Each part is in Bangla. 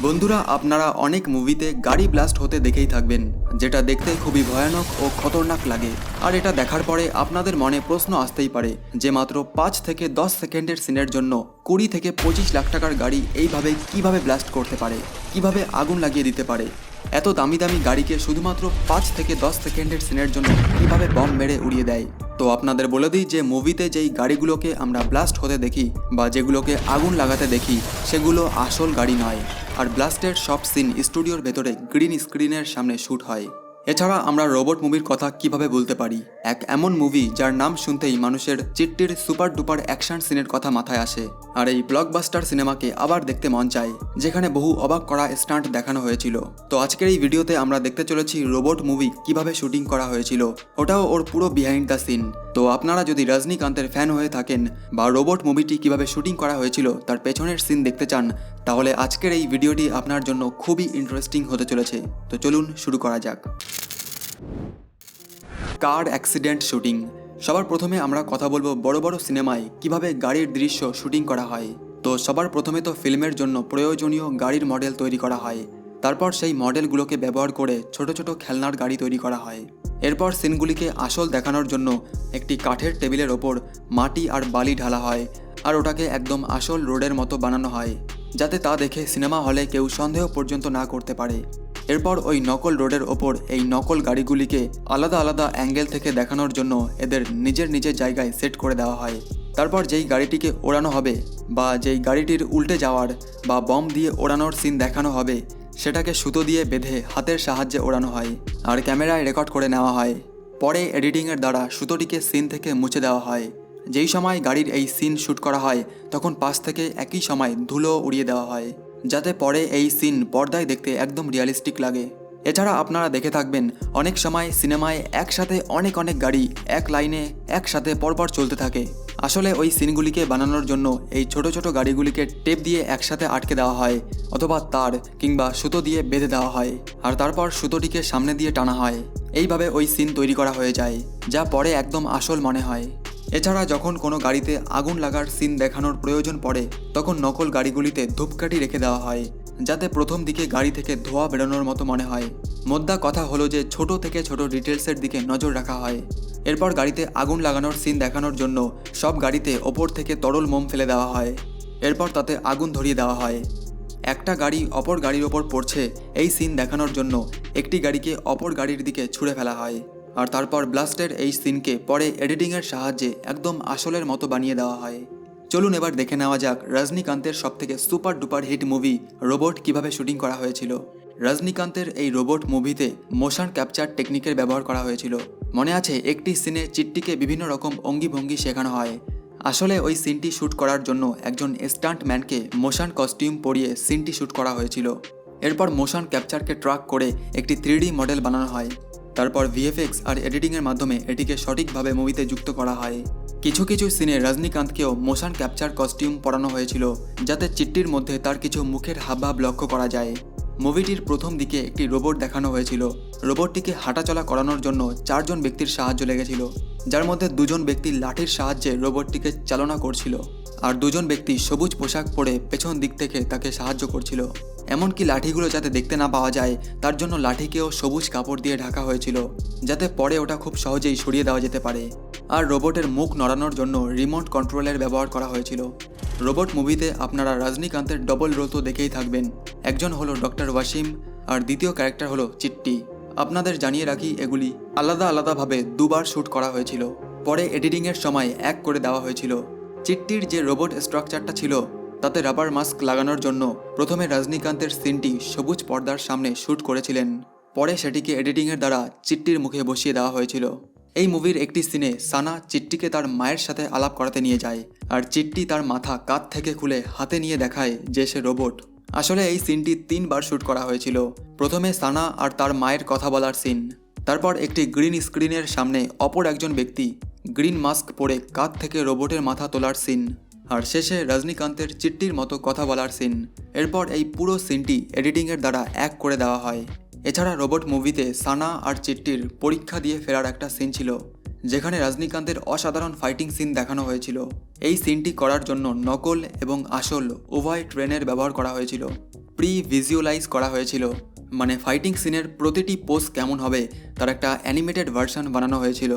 বন্ধুরা, আপনারা অনেক মুভিতে গাড়ি ব্লাস্ট হতে দেখেই থাকবেন, যেটা দেখতে খুবই ভয়ানক ও খতরনাক লাগে। আর এটা দেখার পরে আপনাদের মনে প্রশ্ন আসতেই পারে যে মাত্র 5 থেকে 10 সেকেন্ডের সিনের জন্য 20 থেকে 25 লাখ টাকার গাড়ি এইভাবে কিভাবে ব্লাস্ট করতে পারে, কিভাবে আগুন লাগিয়ে দিতে পারে। এত দামি দামি গাড়িকে শুধুমাত্র 5 থেকে 10 সেকেন্ডের সিনের জন্য কিভাবে বম মেরে উড়িয়ে দেয়। তো আপনাদের বলে দিই যে মুভিতে যেই গাড়িগুলোকে আমরা ব্লাস্ট হতে দেখি বা যেগুলোকে আগুন লাগাতে দেখি সেগুলো আসল গাড়ি নয়। আর ব্লাস্টের সব সিন স্টুডিওর ভেতরে গ্রিন স্ক্রিনের সামনে শ্যুট হয়। এছাড়া আমরা রোবট মুভির কথা কিভাবে বলতে পারি, এক এমন মুভি যার নাম শুনতেই মানুষের চিট্টির সুপার ডুপার অ্যাকশন সিনের কথা মাথায় আসে। আর এই ব্লকবাস্টার সিনেমাকে আবার দেখতে মন চায়, যেখানে বহু অবাক করা স্টান্ট দেখানো হয়েছিল। তো আজকের এই ভিডিওতে আমরা দেখতে চলেছি রোবট মুভি কিভাবে শুটিং করা হয়েছিল, ওটাও ওর পুরো বিহাইন্ড দ্য সিন। তো আপনারা যদি রজনীকান্তের ফ্যান হয়ে থাকেন বা রোবট মুভিটি কিভাবে শুটিং করা হয়েছিল তার পেছনের সিন দেখতে চান, তাহলে আজকের এই ভিডিওটি আপনার জন্য খুবই ইন্টারেস্টিং হতে চলেছে। তো চলুন শুরু করা যাক। কার অ্যাক্সিডেন্ট শুটিং। সবার প্রথমে আমরা কথা বলবো বড় বড় সিনেমায় কিভাবে গাড়ির দৃশ্য শুটিং করা হয়। তো সবার প্রথমে তো ফিল্মের জন্য প্রয়োজনীয় গাড়ির মডেল তৈরি করা হয়। তারপর সেই মডেলগুলোকে ব্যবহার করে ছোট ছোট খেলনার গাড়ি তৈরি করা হয়। এরপর সিনগুলিকে আসল দেখানোর জন্য একটি কাঠের টেবিলের ওপর মাটি আর বালি ঢালা হয়, আর ওটাকে একদম আসল রোডের মতো বানানো হয়, যাতে তা দেখে সিনেমা হলে কেউ সন্দেহ পর্যন্ত না করতে পারে। এরপর ওই নকল রোডের ওপর এই নকল গাড়িগুলিকে আলাদা আলাদা অ্যাঙ্গেল থেকে দেখানোর জন্য এদের নিজের নিজের জায়গায় সেট করে দেওয়া হয়। তারপর যেই গাড়িটিকে ওড়ানো হবে বা যেই গাড়িটির উল্টে যাওয়ার বা বম দিয়ে ওড়ানোর সিন দেখানো হবে, সেটাকে সুতো দিয়ে বেঁধে হাতের সাহায্যে ওড়ানো হয় আর ক্যামেরায় রেকর্ড করে নেওয়া হয়। পরে এডিটিংয়ের দ্বারা সুতোটিকে সিন থেকে মুছে দেওয়া হয়। যেই সময় গাড়ির এই সিন শ্যুট করা হয় তখন পাশ থেকে একই সময় ধুলো উড়িয়ে দেওয়া হয়, যাতে পরে এই সিন পর্দায় দেখতে একদম রিয়ালিস্টিক লাগে। এছাড়া আপনারা দেখে থাকবেন অনেক সময় সিনেমায় একসাথে অনেক অনেক গাড়ি এক লাইনে একসাথে পরপর চলতে থাকে। আসলে ওই সিনগুলিকে বানানোর জন্য এই ছোট ছোট গাড়িগুলিকে টেপ দিয়ে একসাথে আটকে দেওয়া হয়, অথবা তার কিংবা সুতো দিয়ে বেঁধে দেওয়া হয়, আর তারপর সুতোটিকে সামনে দিয়ে টানা হয়। এইভাবে ওই সিন তৈরি করা হয়ে যায়, যা পরে একদম আসল মনে হয়। এছাড়া যখন কোনো গাড়িতে আগুন লাগার সিন দেখানোর প্রয়োজন পড়ে তখন নকল গাড়িগুলিতে ধূপকাঠি রেখে দেওয়া হয়, যাতে প্রথম দিকে গাড়ি থেকে ধোঁয়া বেরোনোর মতো মনে হয়। মোদ্দা কথা হলো যে ছোট থেকে ছোট ডিটেলসের দিকে নজর রাখা হয়। এরপর গাড়িতে আগুন লাগানোর সিন দেখানোর জন্য সব গাড়িতে ওপর থেকে তরল মোম ফেলে দেওয়া হয়। এরপর তাতে আগুন ধরিয়ে দেওয়া হয়। একটা গাড়ি অপর গাড়ির ওপর পড়ছে এই সিন দেখানোর জন্য একটি গাড়িকে অপর গাড়ির দিকে ছুঁড়ে ফেলা হয়। আর তারপর ব্লাস্টের এই সিনকে পরে এডিটিংয়ের সাহায্যে একদম আসলের মতো বানিয়ে দেওয়া হয়। চলুন এবার দেখে নেওয়া যাক রজনীকান্তের সবথেকে super duper hit movie Robot কিভাবে শুটিং করা হয়েছিল। রজনীকান্তের এই রোবট মুভিতে মোশন ক্যাপচার টেকনিকের ব্যবহার করা হয়েছিল। মনে আছে একটি সিনে চিট্টিকে বিভিন্ন রকম অঙ্গিভঙ্গি শেখানো হয়। আসলে ওই সিনটি শ্যুট করার জন্য একজন স্টান্ট ম্যানকে মোশন কস্টিউম পরিয়ে সিনটি শ্যুট করা হয়েছিল। এরপর মোশন ক্যাপচারকে ট্র্যাক করে একটি 3D মডেল বানানো হয়। তারপর ভিএফএক্স আর এডিটিংয়ের মাধ্যমে এটিকে সঠিকভাবে মুভিতে যুক্ত করা হয়। কিছু কিছু সিনে রজনীকান্তকেও মোশন ক্যাপচার কস্টিউম পরানো হয়েছিল, যাতে চিট্টির মধ্যে তার কিছু মুখের হাবভাব লক্ষ্য করা যায়। মুভিটির প্রথম দিকে একটি রোবট দেখানো হয়েছিল। রোবটটিকে হাঁটাচলা করানোর জন্য 4 জন ব্যক্তির সাহায্য লেগেছিল, যার মধ্যে 2 জন ব্যক্তি লাঠির সাহায্যে রোবটটিকে চালনা করছিল, আর 2 জন ব্যক্তি সবুজ পোশাক পরে পেছন দিক থেকে তাকে সাহায্য করছিল। এমনকি লাঠিগুলো যাতে দেখতে না পাওয়া যায় তার জন্য লাঠিকেও সবুজ কাপড় দিয়ে ঢাকা হয়েছিল, যাতে পরে ওটা খুব সহজেই সরিয়ে দেওয়া যেতে পারে। আর রোবটের মুখ নড়ানোর জন্য রিমোট কন্ট্রোলের ব্যবহার করা হয়েছিল। রোবট মুভিতে আপনারা রজনীকান্তের ডবল রোল তো দেখেই থাকবেন। একজন হলো ডক্টর ওয়াসিম আর দ্বিতীয় ক্যারেক্টার হলো চিট্টি। আপনাদের জানিয়ে রাখি এগুলি আলাদা আলাদাভাবে 2 বার শ্যুট করা হয়েছিল, পরে এডিটিংয়ের সময় এক করে দেওয়া হয়েছিল। চিট্টির যে রোবট স্ট্রাকচারটা ছিল তাতে রাবার মাস্ক লাগানোর জন্য প্রথমে রজনীকান্তের সিনটি সবুজ পর্দার সামনে শ্যুট করেছিলেন, পরে সেটিকে এডিটিংয়ের দ্বারা চিট্টির মুখে বসিয়ে দেওয়া হয়েছিল। এই মুভির একটি সিনে সানা চিট্টিকে তার মায়ের সাথে আলাপ করাতে নিয়ে যায়, আর চিট্টি তার মাথা কাঁধ থেকে খুলে হাতে নিয়ে দেখায় যে সে রোবট। আসলে এই সিনটি 3 বার শ্যুট করা হয়েছিল। প্রথমে সানা আর তার মায়ের কথা বলার সিন, তারপর একটি গ্রিন স্ক্রিনের সামনে অপর একজন ব্যক্তি গ্রিন মাস্ক পরে কাঁধ থেকে রোবটের মাথা তোলার সিন, আর শেষে রজনীকান্তের চিট্টির মতো কথা বলার সিন। এরপর এই পুরো সিনটি এডিটিংয়ের দ্বারা এক করে দেওয়া হয়। এছাড়া রোবট মুভিতে সানা আর চিট্টির পরীক্ষা দিয়ে ফেরার একটা সিন ছিল, যেখানে রজনীকান্তের অসাধারণ ফাইটিং সিন দেখানো হয়েছিল। এই সিনটি করার জন্য নকল এবং আসল উভয় ট্রেনের ব্যবহার করা হয়েছিল। প্রি ভিজুয়ালাইজ করা হয়েছিল, মানে ফাইটিং সিনের প্রতিটি পোজ কেমন হবে তার একটা অ্যানিমেটেড ভার্সন বানানো হয়েছিল।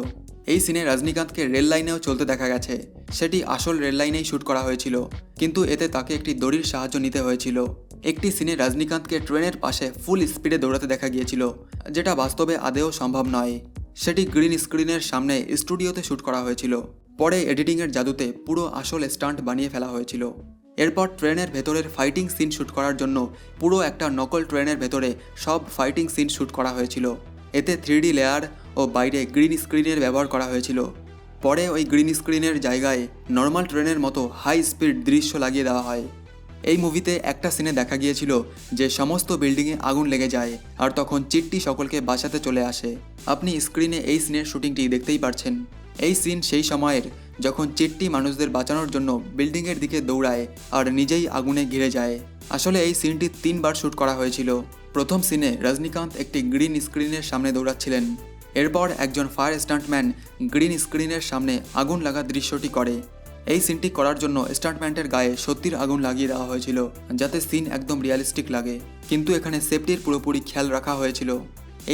এই সিনে রজনীকান্তকে রেল লাইনেও চলতে দেখা গেছে, সেটি আসল রেল লাইনেই শ্যুট করা হয়েছিল, কিন্তু এতে তাকে একটি দড়ির সাহায্য নিতে হয়েছিল। একটি সিনে রজনীকান্তকে ট্রেনের পাশে ফুল স্পিডে দৌড়াতে দেখা গিয়েছিল, যেটা বাস্তবে আদেও সম্ভব নয়। সেটি গ্রিন স্ক্রিনের সামনে স্টুডিওতে শ্যুট করা হয়েছিল। পরে এডিটিংয়ের জাদুতে পুরো আসল স্টান্ট বানিয়ে ফেলা হয়েছিল। এরপর ট্রেনের ভেতরের ফাইটিং সিন শ্যুট করার জন্য পুরো একটা নকল ট্রেনের ভেতরে সব ফাইটিং সিন শ্যুট করা হয়েছিল। এতে 3D লেয়ার ও বাইরে গ্রিন স্ক্রিনের ব্যবহার করা হয়েছিল। পরে ওই গ্রিন স্ক্রিনের জায়গায় নর্মাল ট্রেনের মতো হাই স্পিড দৃশ্য লাগিয়ে দেওয়া হয়। এই মুভিতে একটা সিনে দেখা গিয়েছিল যে সমস্ত বিল্ডিংয়ে আগুন লেগে যায়, আর তখন চিট্টি সকলকে বাঁচাতে চলে আসে। আপনি স্ক্রিনে এই সিনের শুটিংটি দেখতেই পারছেন। এই সিন সেই সময়ের যখন চিট্টি মানুষদের বাঁচানোর জন্য বিল্ডিংয়ের দিকে দৌড়ায় আর নিজেই আগুনে ঘিরে যায়। আসলে এই সিনটি 3 বার শ্যুট করা হয়েছিল। প্রথম সিনে রজনীকান্ত একটি গ্রিন স্ক্রিনের সামনে দৌড়াচ্ছিলেন। এরপর একজন ফায়ার স্টান্টম্যান গ্রিন স্ক্রিনের সামনে আগুন লাগা দৃশ্যটি করে। এই সিনটি করার জন্য স্টান্টম্যানের গায়ে সত্যির আগুন লাগিয়ে দেওয়া হয়েছিল, যাতে সিন একদম রিয়ালিস্টিক লাগে, কিন্তু এখানে সেফটির পুরোপুরি খেয়াল রাখা হয়েছিল।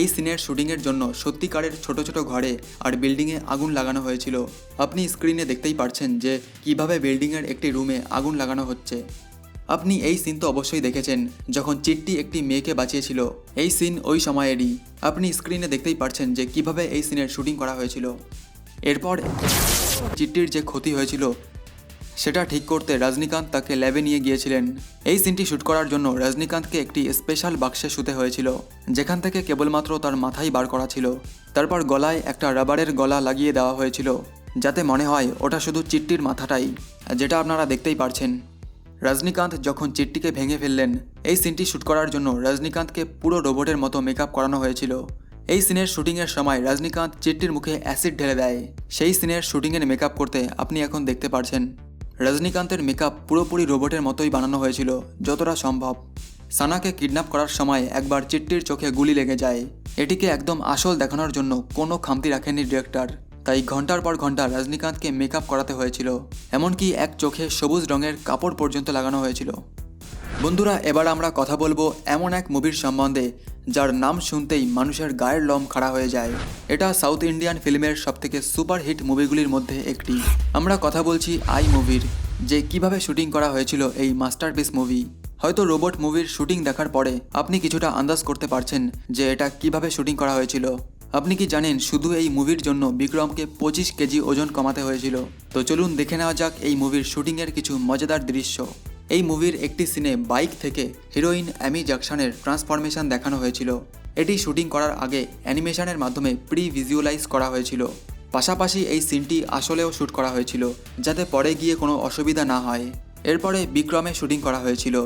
এই সিনের শুটিংয়ের জন্য সত্যিকারের ছোট ছোট ঘরে আর বিল্ডিংয়ে আগুন লাগানো হয়েছিল। আপনি স্ক্রিনে দেখতেই পারছেন যে কিভাবে বিল্ডিংয়ের একটি রুমে আগুন লাগানো হচ্ছে। আপনি এই সিন তো অবশ্যই দেখেছেন, যখন চিট্টি একটি মেয়েকে বাঁচিয়েছিল। এই সিন ওই সময়েরই। আপনি স্ক্রিনে দেখতেই পারছেন যে কিভাবে এই সিনের শুটিং করা হয়েছিল। এরপর চিট্টির যে ক্ষতি হয়েছিল সেটা ঠিক করতে রজনীকান্ত তাকে ল্যাবে নিয়ে গিয়েছিলেন। এই সিনটি শ্যুট করার জন্য রজনীকান্তকে একটি স্পেশাল বাক্সে শুতে হয়েছিল, যেখান থেকে কেবলমাত্র তার মাথাই বার করা ছিল। তারপর গলায় একটা রাবারের গলা লাগিয়ে দেওয়া হয়েছিল, যাতে মনে হয় ওটা শুধু চিট্টির মাথাটাই, যেটা আপনারা দেখতেই পারছেন। রজনীকান্ত যখন চিট্টিকে ভেঙে ফেললেন, এই সিনটি শ্যুট করার জন্য রজনীকান্তকে পুরো রোবটের মতো মেকআপ করানো হয়েছিল। এই সিনের শুটিংয়ের সময় রজনীকান্ত চিট্টির মুখে অ্যাসিড ঢেলে দেয়। সেই সিনের শুটিংয়ের মেকআপ করতে আপনি এখন দেখতে পারছেন রজনীকান্তের মেকআপ পুরোপুরি রোবটের মতোই বানানো হয়েছিল যতটা সম্ভব। সানাকে কিডন্যাপ করার সময় একবার চিট্টির চোখে গুলি লেগে যায়। এটিকে একদম আসল দেখানোর জন্য কোনো খামতি রাখেননি ডিরেক্টর, তাই ঘন্টার পর ঘন্টা রজনীকান্তকে মেকআপ করাতে হয়েছিল। এমনকি এক চোখে সবুজ রঙের কাপড় পর্যন্ত লাগানো হয়েছিল। বন্ধুরা, এবার আমরা কথা বলবো এমন এক মুভির সম্বন্ধে যার নাম শুনতেই মানুষের গায়ের লোম খাড়া হয়ে যায়। এটা সাউথ ইন্ডিয়ান ফিল্মের সবথেকে সুপারহিট মুভিগুলির মধ্যে একটি। আমরা কথা বলছি আই মুভির, যে কিভাবে শুটিং করা হয়েছিল এই মাস্টারপিস মুভি। হয়তো রোবট মুভির শুটিং দেখার পরে আপনি কিছুটা আন্দাজ করতে পারছেন যে এটা কিভাবে শুটিং করা হয়েছিল। আপনি কি জানেন শুধু এই মুভির জন্য বিক্রমকে 25 কেজি ওজন কমাতে হয়েছিল? তো চলুন দেখে নেওয়া যাক এই মুভির শুটিংয়ের কিছু মজাদার দৃশ্য। এই মুভির একটি সিনে বাইক থেকে হিরোইন অ্যামি জ্যাকসনের ট্রান্সফরমেশন দেখানো হয়েছিল। এটি শুটিং করার আগে অ্যানিমেশনের মাধ্যমে প্রি ভিজুয়ালাইজ করা হয়েছিল। পাশাপাশি এই সিনটি আসলেও শ্যুট করা হয়েছিল, যাতে পরে গিয়ে কোনো অসুবিধা না হয়। এরপরে বিক্রমে শুটিং করা হয়েছিল,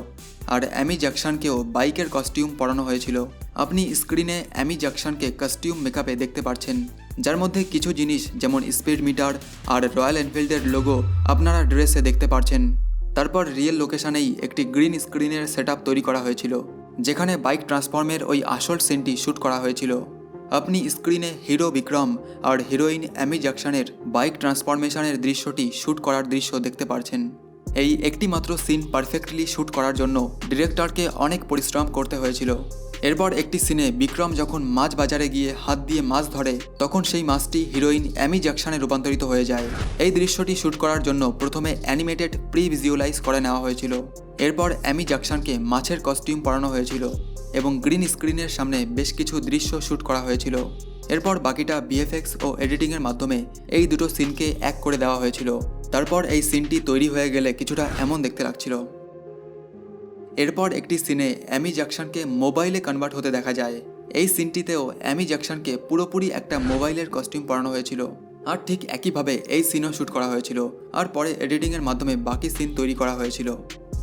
আর অ্যামি জ্যাকসনকেও বাইকের কস্টিউম পরানো হয়েছিল। আপনি স্ক্রিনে অ্যামি জ্যাকসনকে কস্টিউম মেকআপে দেখতে পাচ্ছেন, যার মধ্যে কিছু জিনিস যেমন স্পিড মিটার আর রয়্যাল এনফিল্ডের লোগো আপনারা ড্রেসে দেখতে পাচ্ছেন। তারপর রিয়েল লোকেশনেই একটি গ্রিন স্ক্রিনের সেটআপ তৈরি করা হয়েছিল, যেখানে বাইক ট্রান্সফর্মের ওই আসল সিনটি শ্যুট করা হয়েছিল। আপনি স্ক্রিনে হিরো বিক্রম আর হিরোইন অ্যামি জ্যাকসনের বাইক ট্রান্সফরমেশনের দৃশ্যটি শ্যুট করার দৃশ্য দেখতে পাচ্ছেন। এই একটি মাত্র সিন পারফেক্টলি শ্যুট করার জন্য ডিরেক্টরকে অনেক পরিশ্রম করতে হয়েছিল। এরপর একটি সিনে বিক্রম যখন মাছ বাজারে গিয়ে হাত দিয়ে মাছ ধরে, তখন সেই মাছটি হিরোইন অ্যামি জ্যাকসনে রূপান্তরিত হয়ে যায়। এই দৃশ্যটি শ্যুট করার জন্য প্রথমে অ্যানিমেটেড প্রি ভিজুয়ালাইজ করে নেওয়া হয়েছিল। এরপর অ্যামি জ্যাকসনকে মাছের কস্টিউম পরানো হয়েছিল এবং গ্রিন স্ক্রিনের সামনে বেশ কিছু দৃশ্য শ্যুট করা হয়েছিল। এরপর বাকিটা ভিএফএক্স ও এডিটিংয়ের মাধ্যমে এই দুটো সিনকে এক করে দেওয়া হয়েছিল। তারপর এই সিনটি তৈরি হয়ে গেলে কিছুটা এমন দেখতে লাগছিল। এরপর একটি সিনে অ্যামি জ্যাকসনকে মোবাইলে কনভার্ট হতে দেখা যায়। এই সিনটিতেও অ্যামি জ্যাকসনকে পুরোপুরি একটা মোবাইলের কস্টিউম পরানো হয়েছিল, আর ঠিক একইভাবে এই সিনও শ্যুট করা হয়েছিল, আর পরে এডিটিংয়ের মাধ্যমে বাকি সিন তৈরি করা হয়েছিল।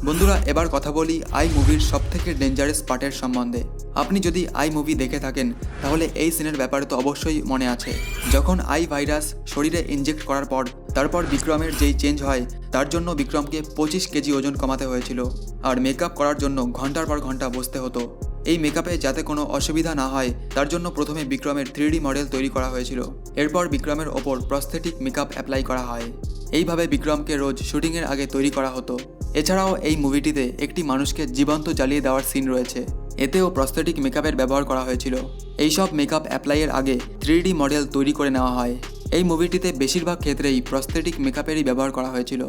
বন্ধুরা, এবার কথা বলি আই মুভির সবথেকে ডেঞ্জারাস পার্টের সম্বন্ধে। আপনি যদি আই মুভি দেখে থাকেন তাহলে এই সিনের ব্যাপারে তো অবশ্যই মনে আছে, যখন আই ভাইরাস শরীরে ইনজেক্ট করার পর তারপর বিক্রমের যেই চেঞ্জ হয়, তার জন্য বিক্রমকে 25 কেজি ওজন কমাতে হয়েছিল, আর মেকআপ করার জন্য ঘন্টার পর ঘন্টা বসতে হতো। এই মেকআপে যাতে কোনো অসুবিধা না হয় তার জন্য প্রথমে বিক্রমের 3D মডেল তৈরি করা হয়েছিল। এরপর বিক্রমের ওপর প্রস্থেটিক মেকআপ অ্যাপ্লাই করা হয়। এইভাবে বিক্রমকে রোজ শুটিংয়ের আগে তৈরি করা হতো। এছাড়াও এই মুভিটিতে একটি মানুষকে জীবন্ত জ্বালিয়ে দেওয়ার সিন রয়েছে। এতেও প্রস্থেটিক মেকআপের ব্যবহার করা হয়েছিল। এইসব মেকআপ অ্যাপ্লাইয়ের আগে 3D মডেল তৈরি করে নেওয়া হয়। এই মুভিটিতে বেশিরভাগ ক্ষেত্রেই প্রস্থেটিক মেকআপেরই ব্যবহার করা হয়েছিল।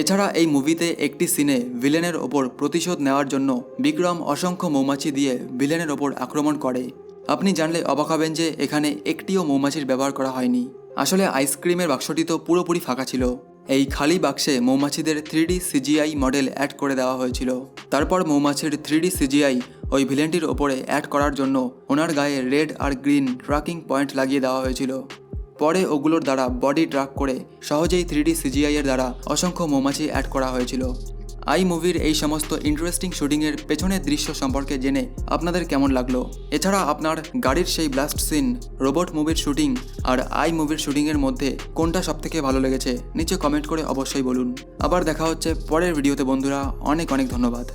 এছাড়া এই মুভিতে একটি সিনে ভিলেনের ওপর প্রতিশোধ নেওয়ার জন্য বিক্রম অসংখ্য মৌমাছি দিয়ে ভিলেনের ওপর আক্রমণ করে। আপনি জানলে অবাক হবেন যে এখানে একটিও মৌমাছির ব্যবহার করা হয়নি। আসলে আইসক্রিমের বাক্সটি তো পুরোপুরি ফাঁকা ছিল। এই খালি বাক্সে মৌমাছিদের 3D CGI মডেল অ্যাড করে দেওয়া হয়েছিল। তারপর মৌমাছির 3D CGI ওই ভিলেনটির ওপরে অ্যাড করার জন্য ওনার গায়ে রেড আর গ্রিন ট্র্যাকিং পয়েন্ট লাগিয়ে দেওয়া হয়েছিল। পরে ওগুলোর দ্বারা বডি ট্র্যাক করে সহজেই 3D CGI এর দ্বারা অসংখ্য মৌমাছি অ্যাড করা হয়েছিল। আই মুভির এই সমস্ত ইন্টারেস্টিং শুটিংয়ের পেছনের দৃশ্য সম্পর্কে জেনে আপনাদের কেমন লাগলো? এছাড়া আপনার গাড়ির সেই ব্লাস্ট সিন, রোবট মুভির শুটিং আর আই মুভির শুটিংয়ের মধ্যে কোনটা সবথেকে ভালো লেগেছে নিচে কমেন্ট করে অবশ্যই বলুন। আবার দেখা হচ্ছে পরের ভিডিওতে বন্ধুরা। অনেক অনেক ধন্যবাদ।